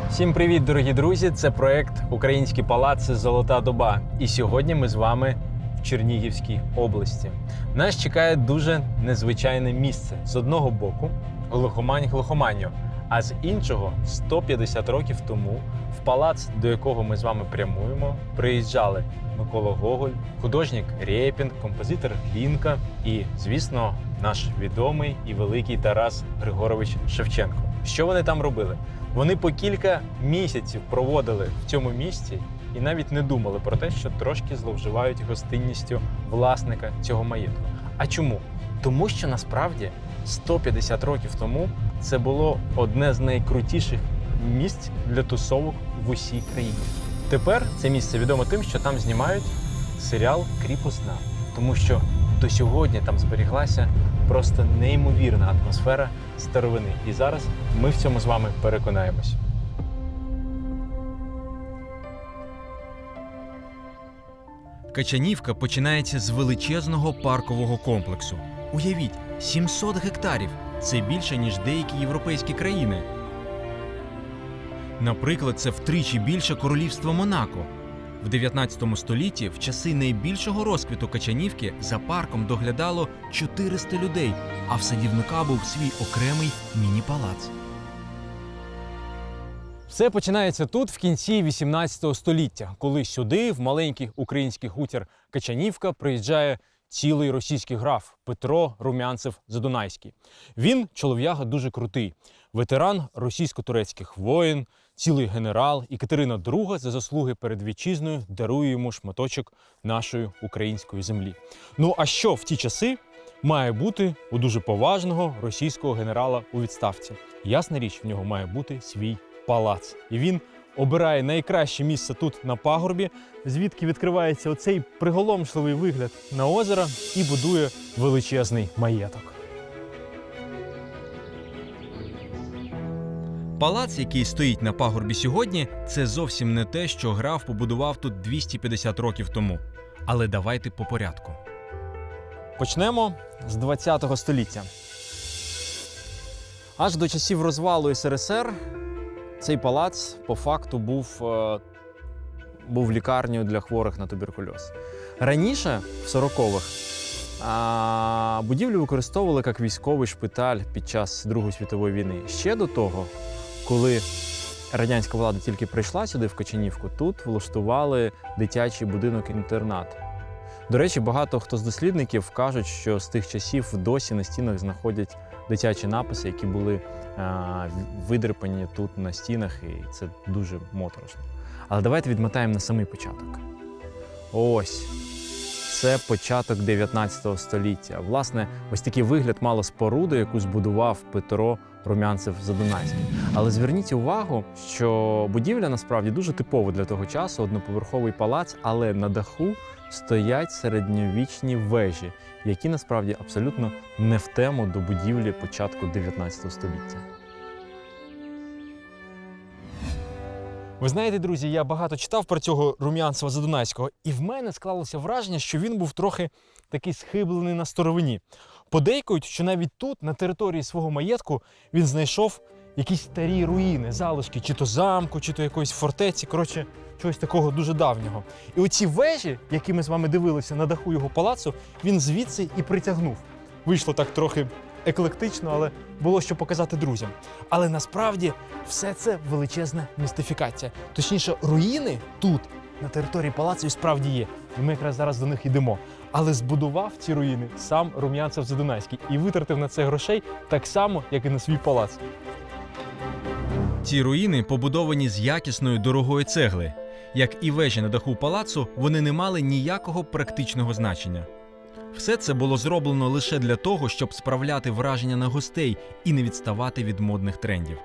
Всім привіт, дорогі друзі! Це проект «Українські палаци. Золота доба». І сьогодні ми з вами в Чернігівській області. Нас чекає дуже незвичайне місце. З одного боку глухомань-глухоманьо, а з іншого 150 років тому в палац, до якого ми з вами прямуємо, приїжджали Микола Гоголь, художник Рєпін, композитор Глінка і, звісно, наш відомий і великий Тарас Григорович Шевченко. Що вони там робили? Вони по кілька місяців проводили в цьому місці і навіть не думали про те, що трошки зловживають гостинністю власника цього маєтку. А чому? Тому що насправді 150 років тому це було одне з найкрутіших місць для тусовок в усій країні. Тепер це місце відомо тим, що там знімають серіал «Кріпосна», тому що до сьогодні там зберіглася просто неймовірна атмосфера старовини. І зараз ми в цьому з вами переконаємось. Качанівка починається з величезного паркового комплексу. Уявіть, 700 гектарів – це більше, ніж деякі європейські країни. Наприклад, це втричі більше королівства Монако. В 19 столітті, в часи найбільшого розквіту Качанівки, за парком доглядало 400 людей, а в садівника був свій окремий міні-палац. Все починається тут в кінці 18 століття, коли сюди, в маленький український хутір Качанівка, приїжджає цілий російський граф Петро Румянцев-Задунайський. Він чолов'яга дуже крутий, ветеран російсько-турецьких воєн, цілий генерал, і Катерина II за заслуги перед вітчизною дарує йому шматочок нашої української землі. Ну а що в ті часи має бути у дуже поважного російського генерала у відставці? Ясна річ, в нього має бути свій палац. І він обирає найкраще місце тут на пагорбі, звідки відкривається оцей приголомшливий вигляд на озеро, і будує величезний маєток. Палац, який стоїть на пагорбі сьогодні, це зовсім не те, що граф побудував тут 250 років тому. Але давайте по порядку. Почнемо з 20-го століття. Аж до часів розвалу СРСР цей палац по факту був лікарнею для хворих на туберкульоз. Раніше, в 40-х, будівлю використовували як військовий шпиталь під час Другої світової війни. Ще до того, коли радянська влада тільки прийшла сюди, в Качанівку, тут влаштували дитячий будинок-інтернат. До речі, багато хто з дослідників кажуть, що з тих часів досі на стінах знаходять дитячі написи, які були видрипані тут на стінах, і це дуже моторошно. Але давайте відмотаємо на самий початок. Ось, це початок 19 століття. Власне, ось такий вигляд мала споруда, яку збудував Петро Румянцев-Задунайський. Але зверніть увагу, що будівля насправді дуже типова для того часу, одноповерховий палац, але на даху стоять середньовічні вежі, які насправді абсолютно не в тему до будівлі початку 19 століття. Ви знаєте, друзі, я багато читав про цього Румянцева-Задунайського, і в мене склалося враження, що він був трохи такий схиблений на старовині. Подейкують, що навіть тут, на території свого маєтку, він знайшов якісь старі руїни, залишки чи то замку, чи то якоїсь фортеці, коротше, чогось такого дуже давнього. І оці вежі, які ми з вами дивилися на даху його палацу, він звідси і притягнув. Вийшло так трохи еклектично, але було що показати друзям. Але насправді все це величезна містифікація. Точніше, руїни тут, на території палацу, і справді є. І ми якраз зараз до них йдемо. Але збудував ці руїни сам Румянцев-Задунайський і витратив на це грошей так само, як і на свій палац. Ці руїни побудовані з якісної дорогої цегли. Як і вежі на даху палацу, вони не мали ніякого практичного значення. Все це було зроблено лише для того, щоб справляти враження на гостей і не відставати від модних трендів.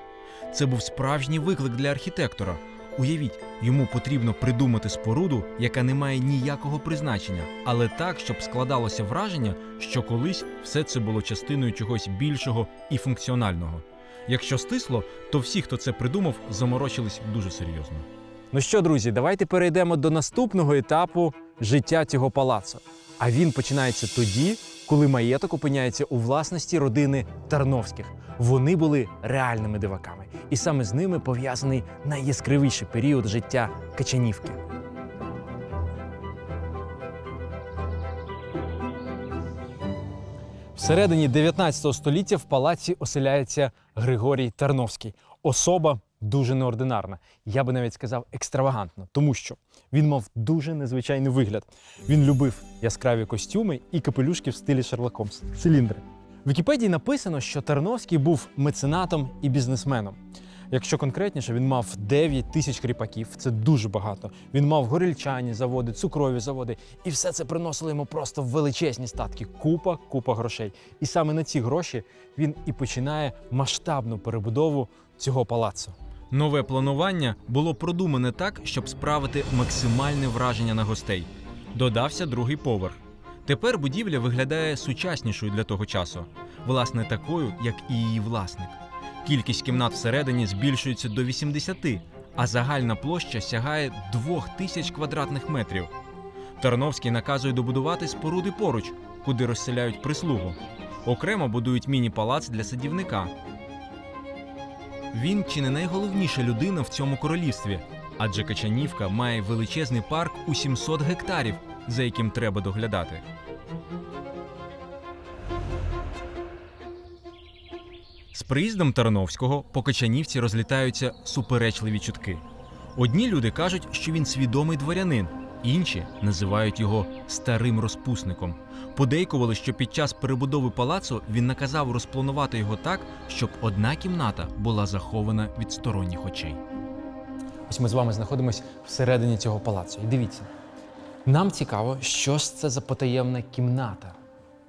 Це був справжній виклик для архітектора. Уявіть, йому потрібно придумати споруду, яка не має ніякого призначення, але так, щоб складалося враження, що колись все це було частиною чогось більшого і функціонального. Якщо стисло, то всі, хто це придумав, заморочились дуже серйозно. Ну що, друзі, давайте перейдемо до наступного етапу життя цього палацу. А він починається тоді, коли маєток опиняється у власності родини Тарновських. Вони були реальними диваками. І саме з ними пов'язаний найяскравіший період життя Качанівки. Всередині 19 століття в палаці оселяється Григорій Тарновський. Особа дуже неординарна. Я би навіть сказав екстравагантна, тому що він мав дуже незвичайний вигляд. Він любив яскраві костюми і капелюшки в стилі Шерлок Холмс. Циліндри. В Вікіпедії написано, що Тарновський був меценатом і бізнесменом. Якщо конкретніше, він мав 9 тисяч кріпаків, це дуже багато. Він мав горілчані заводи, цукрові заводи. І все це приносило йому просто величезні статки. Купа грошей. І саме на ці гроші він і починає масштабну перебудову цього палацу. Нове планування було продумане так, щоб справити максимальне враження на гостей. Додався другий поверх. Тепер будівля виглядає сучаснішою для того часу. Власне, такою, як і її власник. Кількість кімнат всередині збільшується до 80, а загальна площа сягає 2000 квадратних метрів. Тарновський наказує добудувати споруди поруч, куди розселяють прислугу. Окремо будують міні-палац для садівника. Він чи не найголовніша людина в цьому королівстві, адже Качанівка має величезний парк у 700 гектарів, за яким треба доглядати. З приїздом Тарновського по Качанівці розлітаються суперечливі чутки. Одні люди кажуть, що він свідомий дворянин, інші називають його старим розпусником. Подейкували, що під час перебудови палацу він наказав розпланувати його так, щоб одна кімната була захована від сторонніх очей. Ось ми з вами знаходимося всередині цього палацу. І дивіться, нам цікаво, що ж це за потаємна кімната,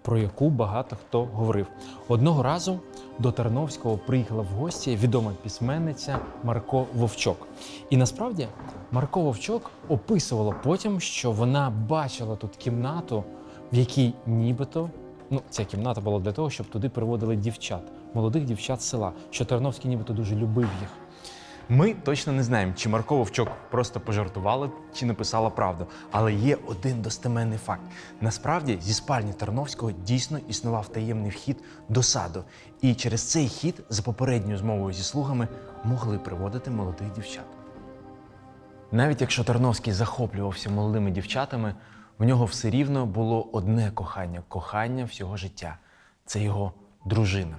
про яку багато хто говорив. Одного разу до Тарновського приїхала в гості відома письменниця Марко Вовчок. І насправді Марко Вовчок описувала потім, що вона бачила тут кімнату, в якій нібито, ця кімната була для того, щоб туди приводили дівчат, молодих дівчат з села, що Тарновський нібито дуже любив їх. Ми точно не знаємо, чи Марко Вовчок просто пожартувала, чи написала правду. Але є один достеменний факт. Насправді, зі спальні Тарновського дійсно існував таємний вхід до саду. І через цей хід, за попередньою змовою зі слугами, могли приводити молодих дівчат. Навіть якщо Тарновський захоплювався молодими дівчатами, в нього все рівно було одне кохання – кохання всього життя. Це його дружина.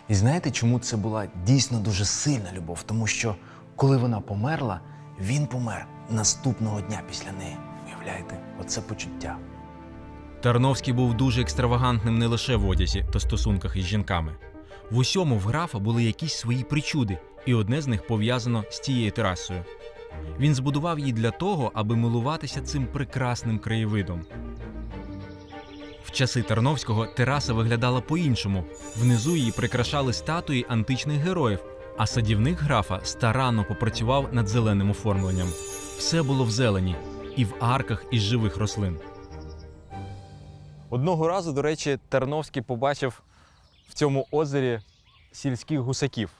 І знаєте, чому це була дійсно дуже сильна любов? Тому що, коли вона померла, він помер наступного дня після неї. Уявляєте, оце почуття. Тарновський був дуже екстравагантним не лише в одязі та стосунках із жінками. В усьому в графа були якісь свої причуди, і одне з них пов'язано з тією терасою. Він збудував її для того, аби милуватися цим прекрасним краєвидом. В часи Тарновського тераса виглядала по-іншому. Внизу її прикрашали статуї античних героїв, а садівник графа старанно попрацював над зеленим оформленням. Все було в зелені і в арках із живих рослин. Одного разу, до речі, Тарновський побачив в цьому озері сільських гусаків.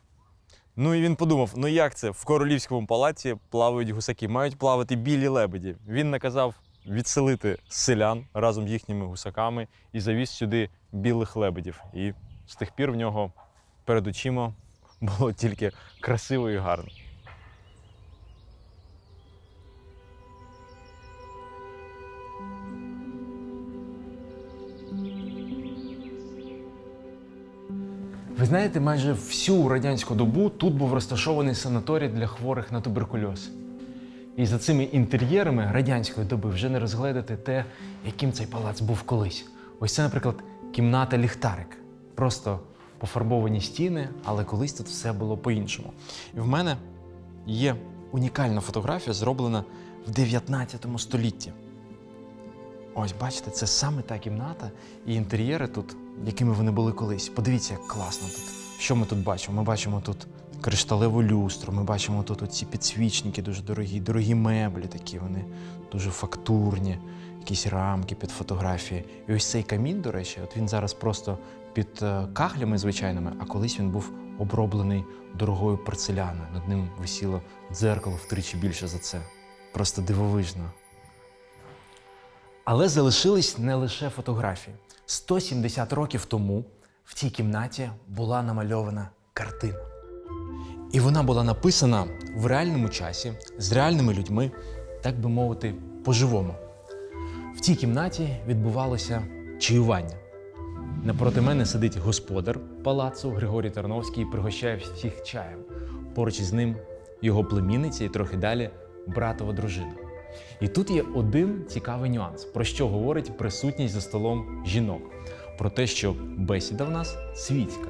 І він подумав, як це в королівському палаці плавають гусаки, мають плавати білі лебеді. Він наказав відселити селян разом з їхніми гусаками і завіз сюди білих лебедів. І з тих пір в нього перед очима було тільки красиво і гарно. Ви знаєте, майже всю радянську добу тут був розташований санаторій для хворих на туберкульоз. І за цими інтер'єрами радянської доби вже не розгледати те, яким цей палац був колись. Ось це, наприклад, кімната ліхтарик. Просто пофарбовані стіни, але колись тут все було по-іншому. І в мене є унікальна фотографія, зроблена в 19 столітті. Ось, бачите, це саме та кімната і інтер'єри тут, якими вони були колись. Подивіться, як класно тут. Що ми тут бачимо? Ми бачимо тут кришталеву люстру, ми бачимо тут оці підсвічники дуже дорогі меблі такі, вони дуже фактурні, якісь рамки під фотографії. І ось цей камін, до речі, от він зараз просто під кахлями звичайними, а колись він був оброблений дорогою порцеляною. Над ним висіло дзеркало втричі більше за це. Просто дивовижно. Але залишились не лише фотографії. 170 років тому в цій кімнаті була намальована картина. І вона була написана в реальному часі, з реальними людьми, так би мовити, по-живому. В цій кімнаті відбувалося чаювання. Напроти мене сидить господар палацу Григорій Тарновський і пригощає всіх чаєм. Поруч із ним його племінниця і трохи далі братова дружина. І тут є один цікавий нюанс, про що говорить присутність за столом жінок. Про те, що бесіда в нас світська.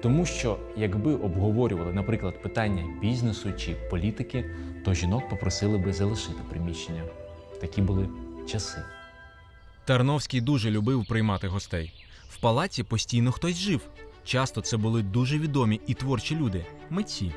Тому що, якби обговорювали, наприклад, питання бізнесу чи політики, то жінок попросили би залишити приміщення. Такі були часи. Тарновський дуже любив приймати гостей. В палаці постійно хтось жив. Часто це були дуже відомі і творчі люди – митці.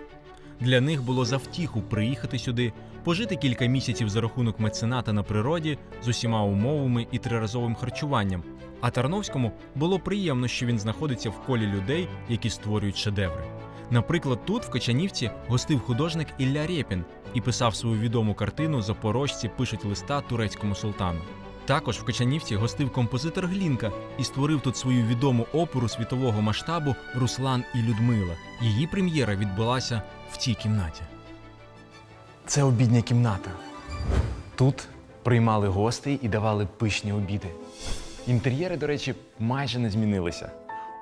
Для них було за втіху приїхати сюди, пожити кілька місяців за рахунок мецената на природі з усіма умовами і триразовим харчуванням. А Тарновському було приємно, що він знаходиться в колі людей, які створюють шедеври. Наприклад, тут, в Качанівці, гостив художник Ілля Рєпін і писав свою відому картину «Запорожці пишуть листа турецькому султану». Також в Качанівці гостив композитор Глінка і створив тут свою відому оперу світового масштабу «Руслан і Людмила». Її прем'єра відбулася в цій кімнаті. Це обідня кімната. Тут приймали гостей і давали пишні обіди. Інтер'єри, до речі, майже не змінилися.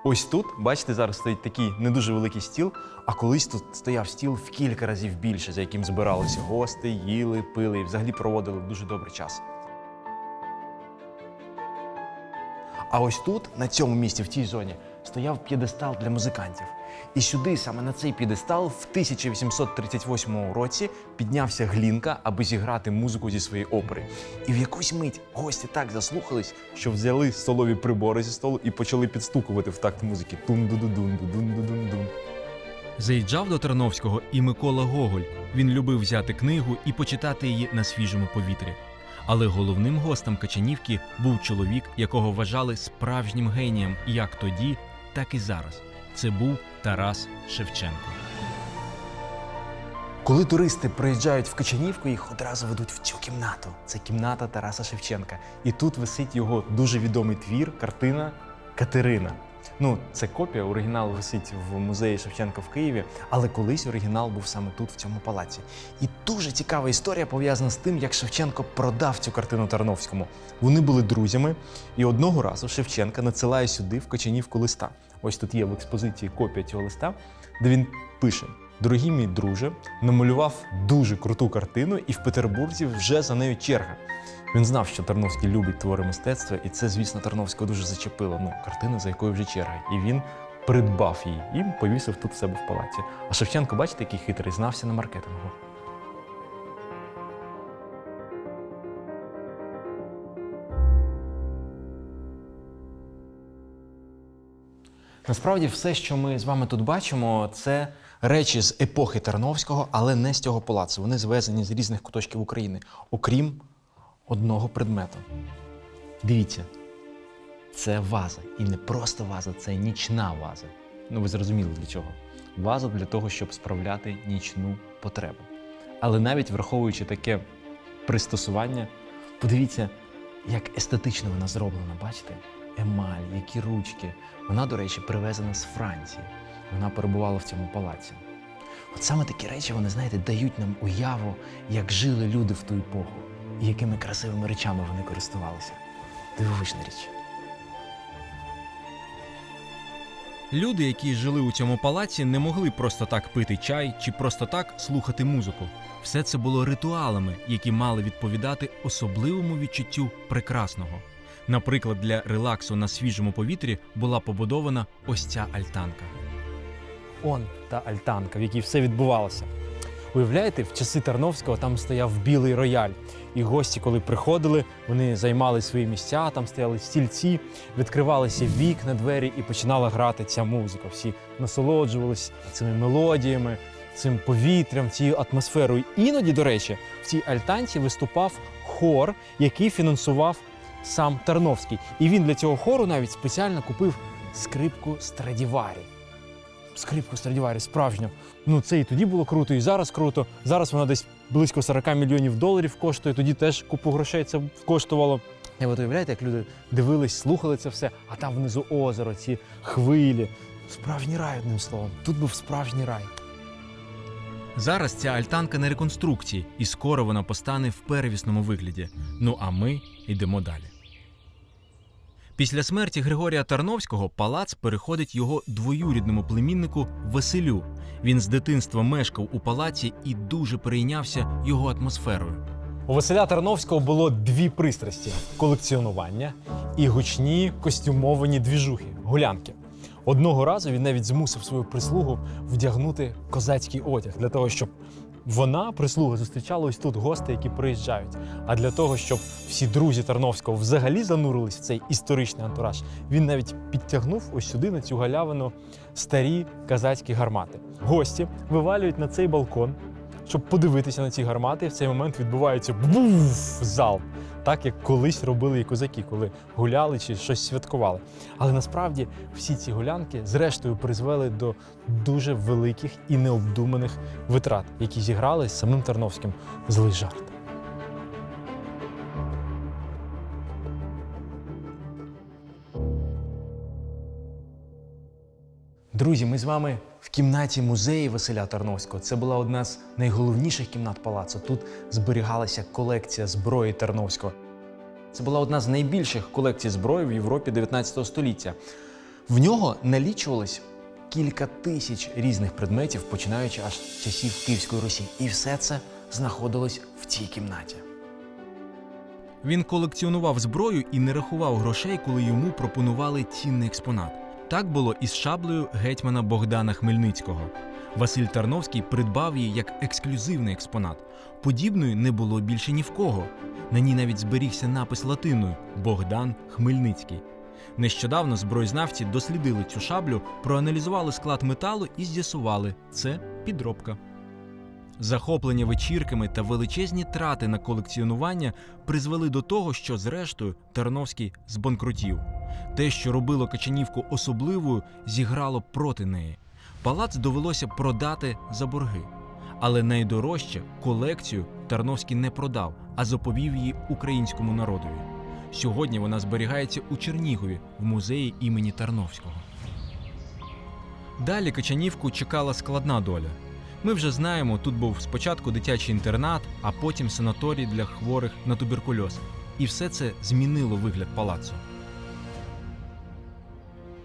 Ось тут, бачите, зараз стоїть такий не дуже великий стіл, а колись тут стояв стіл в кілька разів більше, за яким збиралися гости, їли, пили і взагалі проводили дуже добрий час. А ось тут, на цьому місці, в цій зоні, стояв п'єдестал для музикантів. І сюди, саме на цей п'єдестал, в 1838 році піднявся Глінка, аби зіграти музику зі своєї опери. І в якусь мить гості так заслухались, що взяли столові прибори зі столу і почали підстукувати в такт музики. Тун-ду-ду-дун-ду-дун-ду-дун-дун. Заїжджав до Тарновського і Микола Гоголь. Він любив взяти книгу і почитати її на свіжому повітрі. Але головним гостем Качанівки був чоловік, якого вважали справжнім генієм як тоді, так і зараз. Це був Тарас Шевченко. Коли туристи приїжджають в Качанівку, їх одразу ведуть в цю кімнату. Це кімната Тараса Шевченка. І тут висить його дуже відомий твір, картина «Катерина». Ну, це копія, оригінал висить в музеї Шевченка в Києві, але колись оригінал був саме тут, в цьому палаці. І дуже цікава історія пов'язана з тим, як Шевченко продав цю картину Тарновському. Вони були друзями, і одного разу Шевченка надсилає сюди, в Качанівку, листа. Ось тут є в експозиції копія цього листа, де він пише: «Дорогий мій друже, намалював дуже круту картину, і в Петербурзі вже за нею черга». Він знав, що Тарновський любить твори мистецтва, і це, звісно, Тарновського дуже зачепило. Ну, картина, за якою вже черга. І він придбав її і повісив тут в себе в палаці. А Шевченко, бачите, який хитрий, знався на маркетингу. Насправді, все, що ми з вами тут бачимо, це речі з епохи Тарновського, але не з цього палацу. Вони звезені з різних куточків України, окрім одного предмету. Дивіться, це ваза. І не просто ваза, це нічна ваза. Ну, ви зрозуміли для чого. Ваза для того, щоб справляти нічну потребу. Але навіть враховуючи таке пристосування, подивіться, як естетично вона зроблена, бачите? Емаль, які ручки. Вона, до речі, привезена з Франції. Вона перебувала в цьому палаці. От саме такі речі, вони, знаєте, дають нам уяву, як жили люди в ту епоху. І якими красивими речами вони користувалися. Дивовижна річ. Люди, які жили у цьому палаці, не могли просто так пити чай чи просто так слухати музику. Все це було ритуалами, які мали відповідати особливому відчуттю прекрасного. Наприклад, для релаксу на свіжому повітрі була побудована ось ця альтанка. Он та альтанка, в якій все відбувалося. Уявляєте, в часи Тарновського там стояв білий рояль. І гості, коли приходили, вони займали свої місця, там стояли стільці, відкривалися вікна, двері і починала грати ця музика. Всі насолоджувалися цими мелодіями, цим повітрям, цією атмосферою. Іноді, до речі, в цій альтанці виступав хор, який фінансував сам Тарновський. І він для цього хору навіть спеціально купив скрипку Страдіварі. Скрипку Страдіварі, справжню. Ну, це і тоді було круто, і зараз круто. Зараз вона десь близько $40 мільйонів коштує, тоді теж купу грошей це коштувало. І от уявляєте, як люди дивились, слухали це все, а там внизу озеро, ці хвилі. Справжній рай, одним словом. Тут був справжній рай. Зараз ця альтанка на реконструкції, і скоро вона постане в первісному вигляді. Ну а ми йдемо далі. Після смерті Григорія Тарновського палац переходить його двоюрідному племіннику Василю. Він з дитинства мешкав у палаці і дуже перейнявся його атмосферою. У Василя Тарновського було дві пристрасті – колекціонування і гучні костюмовані двіжухи – гулянки. Одного разу він навіть змусив свою прислугу вдягнути козацький одяг для того, щоб вона, прислуга, зустрічала ось тут гостей, які приїжджають. А для того, щоб всі друзі Тарновського взагалі занурились в цей історичний антураж, він навіть підтягнув ось сюди, на цю галявину, старі козацькі гармати. Гості вивалюють на цей балкон, щоб подивитися на ці гармати. І в цей момент відбувається буф! Залп. Так, як колись робили і козаки, коли гуляли чи щось святкували. Але насправді всі ці гулянки зрештою призвели до дуже великих і необдуманих витрат, які зіграли з самим Тарновським злий жарт. Друзі, ми з вами в кімнаті музею Василя Тарновського. Це була одна з найголовніших кімнат палацу. Тут зберігалася колекція зброї Тарновського. Це була одна з найбільших колекцій зброї в Європі 19 століття. В нього налічувалось кілька тисяч різних предметів, починаючи аж з часів Київської Русі. І все це знаходилось в цій кімнаті. Він колекціонував зброю і не рахував грошей, коли йому пропонували цінний експонат. Так було із шаблею гетьмана Богдана Хмельницького. Василь Тарновський придбав її як ексклюзивний експонат. Подібної не було більше ні в кого. На ній навіть зберігся напис латиною «Богдан Хмельницький». Нещодавно зброєзнавці дослідили цю шаблю, проаналізували склад металу і з'ясували – це підробка. Захоплення вечірками та величезні трати на колекціонування призвели до того, що зрештою Тарновський збанкрутів. Те, що робило Качанівку особливою, зіграло проти неї. Палац довелося продати за борги. Але найдорожче – колекцію Тарновський не продав, а заповів її українському народові. Сьогодні вона зберігається у Чернігові, в музеї імені Тарновського. Далі Качанівку чекала складна доля. Ми вже знаємо, тут був спочатку дитячий інтернат, а потім санаторій для хворих на туберкульоз. І все це змінило вигляд палацу.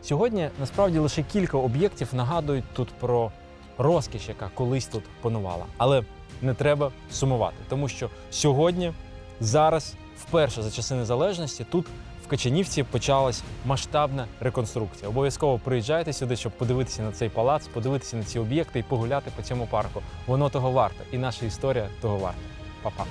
Сьогодні, насправді, лише кілька об'єктів нагадують тут про розкіш, яка колись тут панувала. Але не треба сумувати, тому що сьогодні, зараз, вперше за часи незалежності, тут в Качанівці почалась масштабна реконструкція. Обов'язково приїжджайте сюди, щоб подивитися на цей палац, подивитися на ці об'єкти і погуляти по цьому парку. Воно того варте, і наша історія того варта. Па-па!